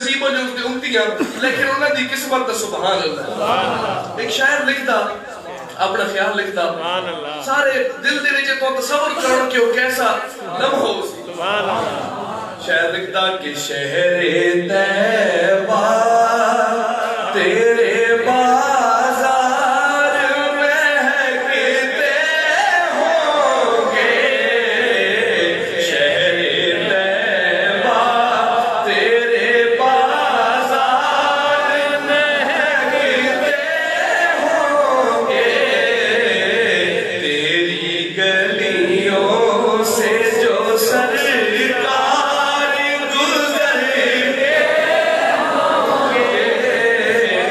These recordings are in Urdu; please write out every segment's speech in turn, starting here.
نصیب ہو جائے امتیاں لیکن انہوں دی قسمت دا سبحان اللہ. ایک شاعر لکھتا اپنا خیال لکھتا سارے دل دے وچ تو تصور کرو کہ وہ کیسا لمحہ ہو سی. شاعر لکھتا کہ شہر طیبہ تیرے بازار مہکتے ہوں گے. شہر طیبہ تیرے بازار مہکتے ہوں گے. تیری گلیوں سے جو سرکار گزرتے ہوں گے.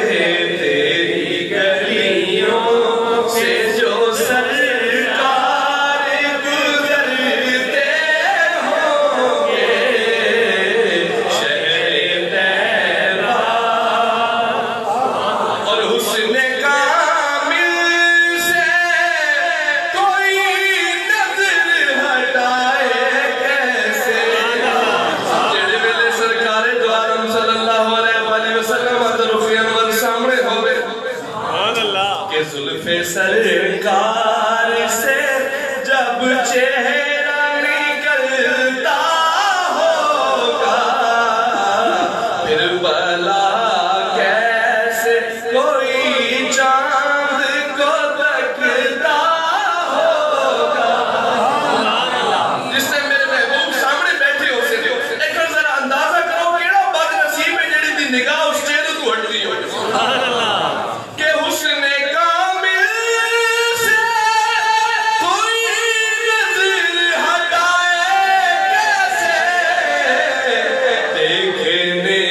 تیری گلیوں سے جو سرکار گزرتے ہوں گے. شہر طیبہ اور حسن کامل سے کوئی نظر ہٹائے کیسے. جڑے ویلے سرکار دو عالم صلی اللہ علیہ وآلہ وسلم حضرت انور سامنے ہوئے کہ زلف سرکار سے جب چہرہ نکلتا ہوگا پھر بلا کیسے کوئی چاند کو تکتا ہوگا. جس سے میرے محبوب سامنے بیٹھے ہو سے ایک ذرا اندازہ کرو کیڑا بد نصیب ہے جڑی دی نگاہ اس چہرے تو ہٹتی ہو کہ حسن کامل سے کوئی نظر ہٹائے کیسے. دیکھنے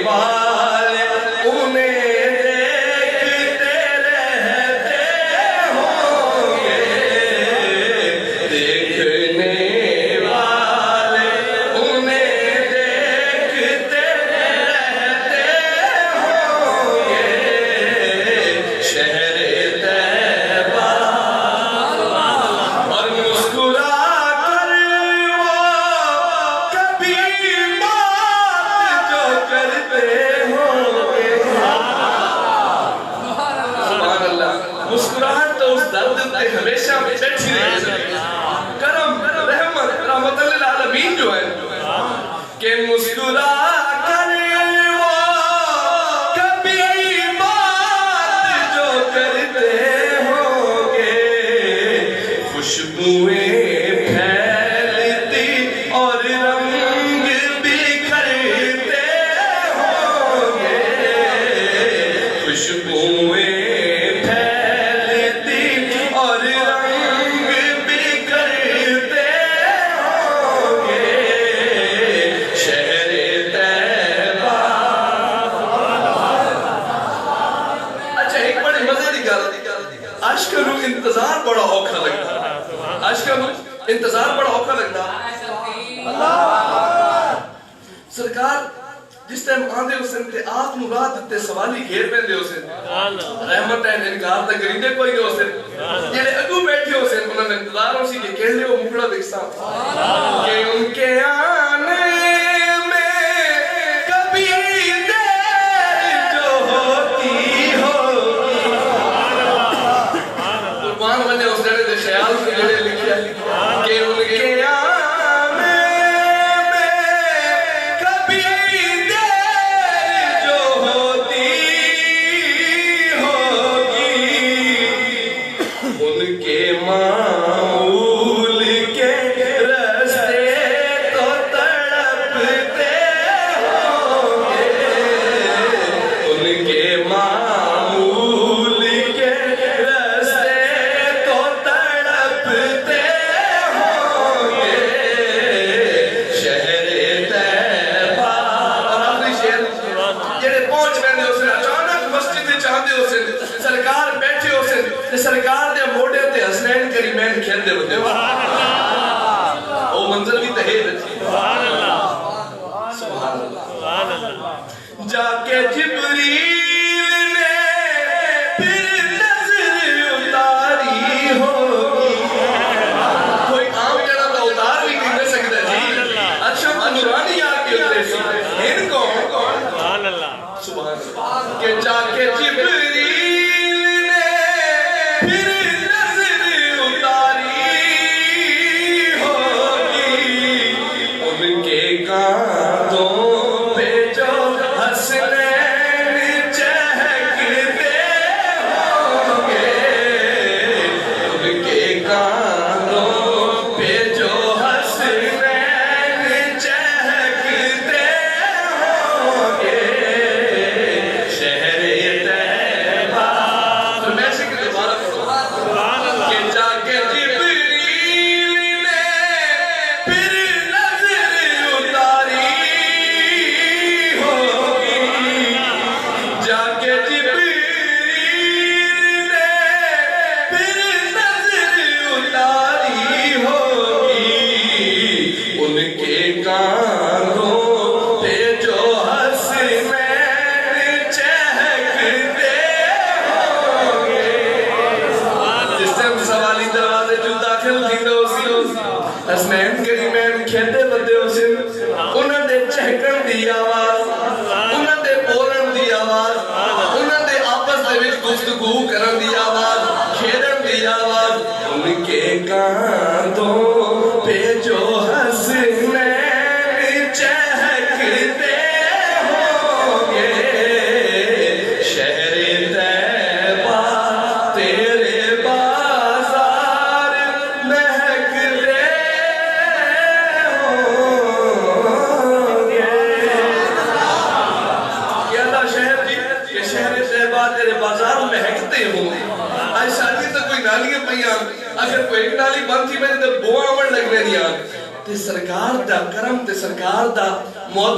والے انہیں دیکھتے رہتے ہوں گے. دیکھنے والے انہیں دیکھتے رہتے ہوں گے. شہر طیبہ اور مسکرا کر وہ کبھی بات جو کرتے ہوں گے. سبحان اللہ. مسکراہٹ تو اس درد پہ ہمیشہ بیٹھی رہے. کرم رحمت رحمت للعالمین جو ہے کہ مسکرا کر وہ کبھی بات جو کرتے ہوں گے. خوشبوئیں پھیلتی اور رنگ بکھرتے ہوں گے. خوشبوئیں پھیلتی اور رنگ بکھرتے ہوں گے. شہر طیبہ. اچھا ایک بڑی مزے دی گل عشق نو انتظار بڑا اوکھا لگتا. عشق نو انتظار بڑا اوکھا لگتا. سرکار جس ٹائم آندے حسین تے آپ مراد تے سوالی گھیر پہ دے حسین رحمت ہے انکار تے کریندے کوئی گے حسین. جڑے اگو بیٹھے حسین انہوں نے انتظار ہو سی کہ کہلے وہ مکڑا دکھسا کہ ان کے آنے میں کبھی دیر جو ہوتی ہوگی. قربان بنے اس جڑے دے خیال سے جڑے لکھیا کہ ان کے آنے میں کبھی دیر جو ہوتی ہوگی. ان کے معمول کے رستے تو تڑپتے ہوں گے. ان کے معمول کے رستے تو تڑپتے ہوں گے. شہر طیبہ. اور آخری شعر جڑے پہنچ پہنے ہو سن اچانک مسجد میں چاہتے ہو سن سرکار بیٹھے ہو سن سرکار دے موڑے تے حسنین کریمین کھیلتے ہوتے ہو. وہ منظر بھی تحیر ہے. سبحان اللہ. جا کے جبریل نے پھر نظر اتاری ہوگی. کوئی عام جڑا تو اتار بھی نہیں دے سکتا جی. اچھا نورانی آ کے اترے سی ان کو کہ جا کے جبریل نے پھر نظر اتاری ہوگی ان کے کانٹوں پہ جو حسنین چہکتے ہوں گے ان کے کانٹوں پہ جو حسنین چہکتے ہوں گے شہر طیبہ تو میں سے کہ دوبارہ پڑھو کہ جا کے جبریل نے پھر نظر اتاری ہوگی جا کے جبریل نے پھر نظر اتاری ہوگی ان کے کانوں پہ جو حسنین چہکتے ہوں گے جس ٹائم سوالی دروازے جو داخل تھیندے ہو سی حسنین کریمین کھیندے بندے ہو سی انہاں دے چہکن دی آواز انہاں دے بولن دی آواز انہاں دے آپس دے وچ گفتگو کرن دی آواز کھیلن دی آواز ان کے کانوں پہ جو حسنین چہکتے ہوں گے شہر طیبہ تیرے بازار مہکتے ہوں گے کیا تھا شہر جی کہ شہر طیبہ تیرے بازار مہکتے ہوں گے آج شادی تو کوئی نالیاں پہیاں اگر کوئی ایک نالی بند تھی میں نے تو بوآمن لگ رہی تے سرکار دا کرم تے سرکار دا موت